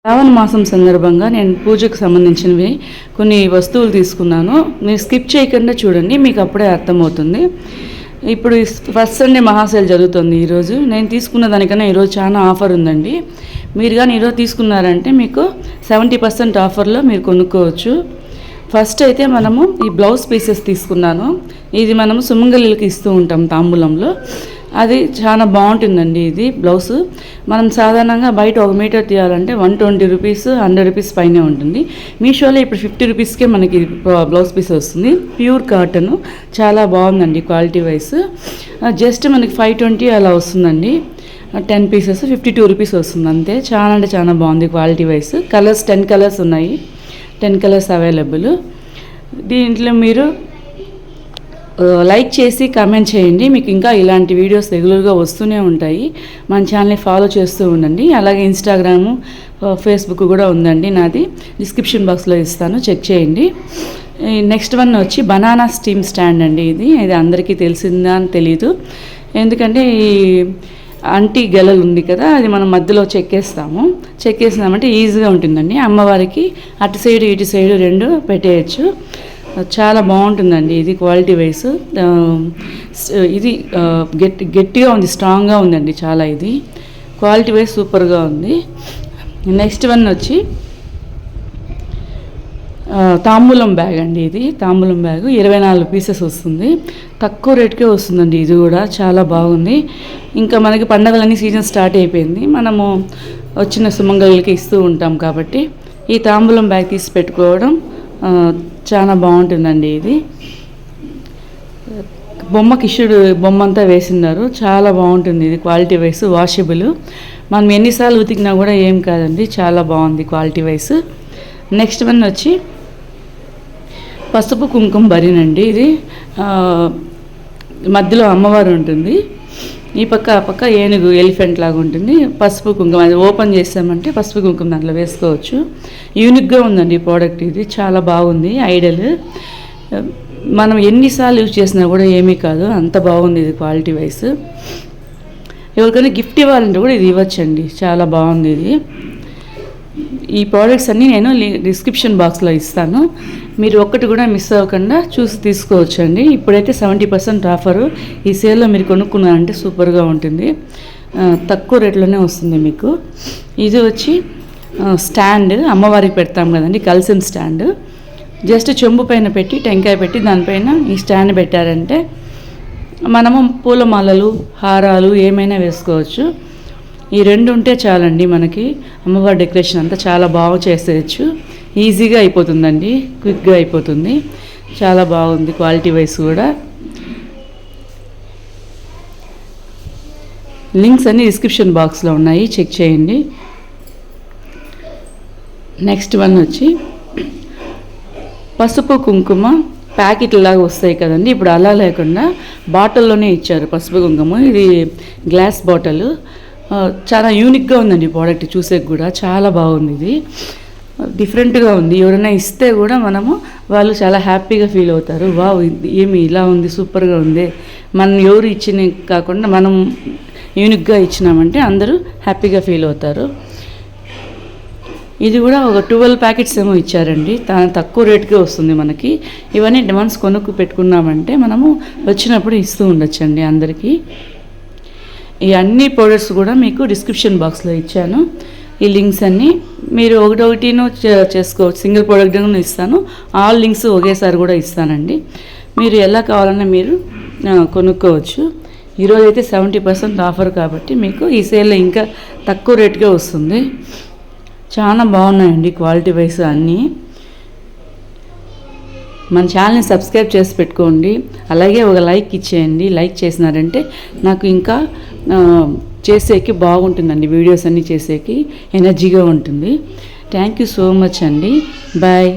శ్రావణ మాసం సందర్భంగా నేను పూజకు సంబంధించినవి కొన్ని వస్తువులు తీసుకున్నాను. మీరు స్కిప్ చేయకుండా చూడండి, మీకు అప్పుడే అర్థమవుతుంది. ఇప్పుడు ఫస్ట్ సండే మహాసేల్ జరుగుతుంది. ఈరోజు నేను తీసుకున్న దానికన్నా ఈరోజు చాలా ఆఫర్ ఉందండి. మీరు కానీ ఈరోజు తీసుకున్నారంటే మీకు 70% ఆఫర్లో మీరు కొనుక్కోవచ్చు. ఫస్ట్ అయితే మనము ఈ బ్లౌజ్ పీసెస్ తీసుకున్నాను. ఇది మనము సుమంగళికి ఇస్తూ ఉంటాం తాంబూలంలో. అది చాలా బాగుంటుందండి. ఇది బ్లౌజ్ మనం సాధారణంగా బయట 1 మీటర్ తీయాలంటే 120 రూపీస్ 100 రూపీస్ పైనే ఉంటుంది. మీషోలో ఇప్పుడు 50 రూపీస్కే మనకి బ్లౌజ్ పీస్ వస్తుంది. ప్యూర్ కాటన్, చాలా బాగుందండి క్వాలిటీ వైజ్. జస్ట్ మనకి 520 అలా వస్తుందండి. 10 పీసెస్ 52 రూపీస్ వస్తుంది అంతే. చాలా అంటే చాలా బాగుంది క్వాలిటీ వైజ్. కలర్స్ 10 కలర్స్ ఉన్నాయి. 10 కలర్స్ అవైలబుల్. దీంట్లో మీరు లైక్ చేసి కామెంట్ చేయండి. మీకు ఇంకా ఇలాంటి వీడియోస్ రెగ్యులర్గా వస్తూనే ఉంటాయి. మన ఛానల్ని ఫాలో చేస్తూ ఉండండి. అలాగే ఇన్స్టాగ్రాము, ఫేస్బుక్ కూడా ఉందండి నాది. డిస్క్రిప్షన్ బాక్స్లో ఇస్తాను, చెక్ చేయండి. నెక్స్ట్ వన్ వచ్చి బనానా స్టీమ్ స్టాండ్ అండి. ఇది అందరికీ తెలిసిందా అని తెలీదు. ఎందుకంటే ఈ అంటి గెలలు ఉంది కదా, అది మనం మధ్యలో చెక్కేసినామంటే ఈజీగా ఉంటుందండి. అమ్మవారికి అటు సైడు ఇటు సైడు 2 పెట్టేయచ్చు. చాలా బాగుంటుందండి. ఇది క్వాలిటీ వైజ్ ఇది గట్టిగా ఉంది, స్ట్రాంగ్గా ఉందండి చాలా. ఇది క్వాలిటీ వైజ్ సూపర్గా ఉంది. నెక్స్ట్ వన్ వచ్చి తాంబూలం బ్యాగ్ అండి. ఇది తాంబూలం బ్యాగ్ 24 పీసెస్ వస్తుంది. తక్కువ రేట్కే వస్తుందండి. ఇది కూడా చాలా బాగుంది. ఇంకా మనకి పండగలన్నీ సీజన్ స్టార్ట్ అయిపోయింది. మనము వచ్చిన సుమంగళికి ఇస్తూ ఉంటాం కాబట్టి ఈ తాంబూలం బ్యాగ్ తీసి పెట్టుకోవడం చాలా బాగుంటుందండి. ఇది కిషుడు బొమ్మ అంతా వేసినారు. చాలా బాగుంటుంది. ఇది క్వాలిటీ వైజ్ వాషబుల్. మనం ఎన్నిసార్లు ఉతికినా కూడా ఏం కాదండి. చాలా బాగుంది క్వాలిటీ వైజ్. నెక్స్ట్ వన్ వచ్చి పసుపు కుంకుమ బరినండి. ఇది మధ్యలో అమ్మవారు ఉంటుంది. ఈ పక్క ఆ పక్క ఏనుగు ఎలిఫెంట్ లాగా ఉంటుంది. పసుపు కుంకుమ అది ఓపెన్ చేసామంటే పసుపు కుంకుమ దాంట్లో వేసుకోవచ్చు. యూనిక్గా ఉందండి ఈ ప్రోడక్ట్. ఇది చాలా బాగుంది. ఐడల్ మనం ఎన్నిసార్లు యూజ్ చేసినా కూడా ఏమీ కాదు, అంత బాగుంది ఇది క్వాలిటీ వైజ్. ఎవరికైనా గిఫ్ట్ ఇవ్వాలంటే కూడా ఇది ఇవ్వచ్చండి. చాలా బాగుంది ఇది. ఈ ప్రోడక్ట్స్ అన్నీ నేను డిస్క్రిప్షన్ బాక్స్లో ఇస్తాను. మీరు ఒక్కటి కూడా మిస్ అవ్వకుండా చూసి తీసుకోవచ్చండి. ఇప్పుడైతే 70% ఆఫరు. ఈ సేల్లో మీరు కొనుక్కున్నారంటే సూపర్గా ఉంటుంది. తక్కువ రేట్లోనే వస్తుంది మీకు. ఇది వచ్చి స్టాండ్, అమ్మవారికి పెడతాం కదండి, కలిసిన స్టాండ్. జస్ట్ చెంబు పైన పెట్టి టెంకాయ పెట్టి దానిపైన ఈ స్టాండ్ పెట్టారంటే మనము పూలమాలలు, హారాలు ఏమైనా వేసుకోవచ్చు. ఈ 2 ఉంటే చాలండి మనకి. అమ్మవారి డెకరేషన్ అంతా చాలా బాగా చేసేయచ్చు. ఈజీగా అయిపోతుందండి, క్విక్గా అయిపోతుంది. చాలా బాగుంది క్వాలిటీ వైజ్ కూడా. లింక్స్ అన్నీ డిస్క్రిప్షన్ బాక్స్లో ఉన్నాయి, చెక్ చేయండి. నెక్స్ట్ వన్ వచ్చి పసుపు కుంకుమ ప్యాకెట్లాగా వస్తాయి కదండి. ఇప్పుడు అలా లేకుండా బాటిల్లోనే ఇచ్చారు పసుపు కుంకుమ. ఇది గ్లాస్ బాటిల్. చాలా యూనిక్గా ఉందండి ప్రోడక్ట్. చూసేకి కూడా చాలా బాగుంది. ఇది డిఫరెంట్గా ఉంది. ఎవరైనా ఇస్తే కూడా వాళ్ళు చాలా హ్యాపీగా ఫీల్ అవుతారు. వావ్, ఏమి ఇలా ఉంది, సూపర్గా ఉంది. మనం ఎవరు ఇచ్చిన కాకుండా మనం యూనిక్గా ఇచ్చినామంటే అందరూ హ్యాపీగా ఫీల్ అవుతారు. ఇది కూడా ఒక 12 ప్యాకెట్స్ ఏమో ఇచ్చారండి. తక్కువ రేట్కే వస్తుంది మనకి. ఇవన్నీ డిమాండ్స్ కొనుక్కు పెట్టుకున్నామంటే మనము వచ్చినప్పుడు ఇస్తూ ఉండొచ్చండి అందరికీ. ఈ అన్ని ప్రోడక్ట్స్ కూడా మీకు డిస్క్రిప్షన్ బాక్స్లో ఇచ్చాను. ఈ లింక్స్ అన్నీ మీరు ఒకటొకటిను చేసుకోవచ్చు. సింగిల్ ప్రోడక్ట్ ఇస్తాను, ఆల్ లింక్స్ ఒకేసారి కూడా ఇస్తానండి. మీరు ఎలా కావాలన్నా మీరు కొనుక్కోవచ్చు. ఈరోజు అయితే 70% ఆఫర్ కాబట్టి మీకు ఈ సేల్లో ఇంకా తక్కువ రేట్గా వస్తుంది. చాలా బాగున్నాయండి క్వాలిటీ వైజ్ అన్నీ. మన ఛానల్ని సబ్స్క్రైబ్ చేసి పెట్టుకోండి. అలాగే ఒక లైక్ ఇచ్చేయండి. లైక్ చేసినారంటే నాకు ఇంకా చేసేకి బాగుంటుందండి. వీడియోస్ అన్నీ చేసేకి ఎనర్జీగా ఉంటుంది. థ్యాంక్ యూ సో మచ్ అండి. బాయ్.